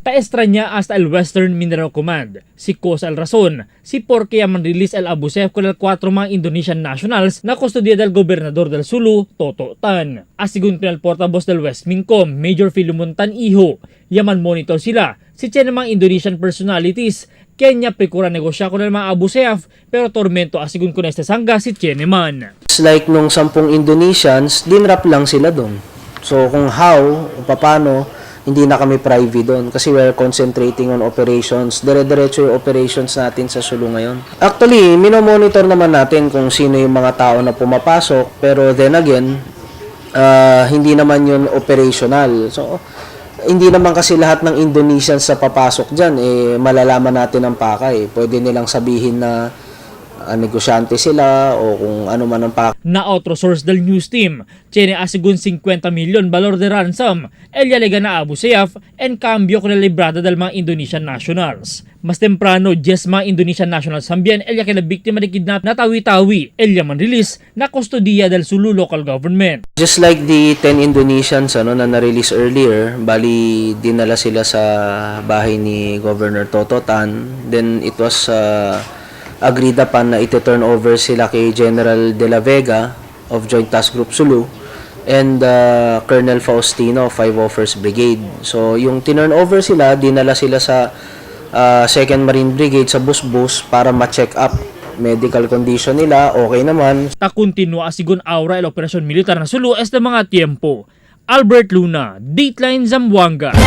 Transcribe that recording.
Taestraña hasta el Western Mindanao Command, si Cosa el Razon, si porque yaman release el Abu Sayyaf con el 4 mga Indonesian nationals na kustodiya del gobernador del Sulu, Toto Tan. Asigun pinal portavoz del West Mincom, Major Philemon Tan Iho, yaman monitor sila, si Chen mga Indonesian personalities, Kenya pekura negosya con el mga Abu Sayyaf, pero tormento asigun con este sangga si Chen man. It's like nung 10 Indonesians, dinrap lang sila doon. So kung how, paano, hindi na kami privy doon kasi we're concentrating on operations. Dire-diretso yung operations natin sa Sulu ngayon. Actually, minomonitor naman natin kung sino yung mga tao na pumapasok. Pero then again, hindi naman yun operational. So, hindi naman kasi lahat ng Indonesians sa papasok dyan, malalaman natin ang pakay. Pwede nilang sabihin na negosyante sila o kung ano man ang pakay. Na otro source del news team, tiene asigun 50 million valor de ransom, el yalega na Abu Sayyaf en cambio con el librada del mga Indonesian nationals. Mas temprano, 10 mga Indonesian nationals también el yakin na biktima de kidnap na tawi-tawi, el yaman release na kustodiya del Sulu local government. Just like the 10 Indonesians na na-release earlier, bali dinala sila sa bahay ni Governor Toto Tan, then it was agreed upon na ito-turn over sila kay General De La Vega of Joint Task Group Sulu and Colonel Faustino of 501st Brigade. So yung tinurn over sila, dinala sila sa 2nd Marine Brigade sa Busbus para ma-check up medical condition nila, okay naman. Ta continua asigun aura el operasyon militar na Sulu este mga tiempo. Albert Luna, Dateline Zamboanga.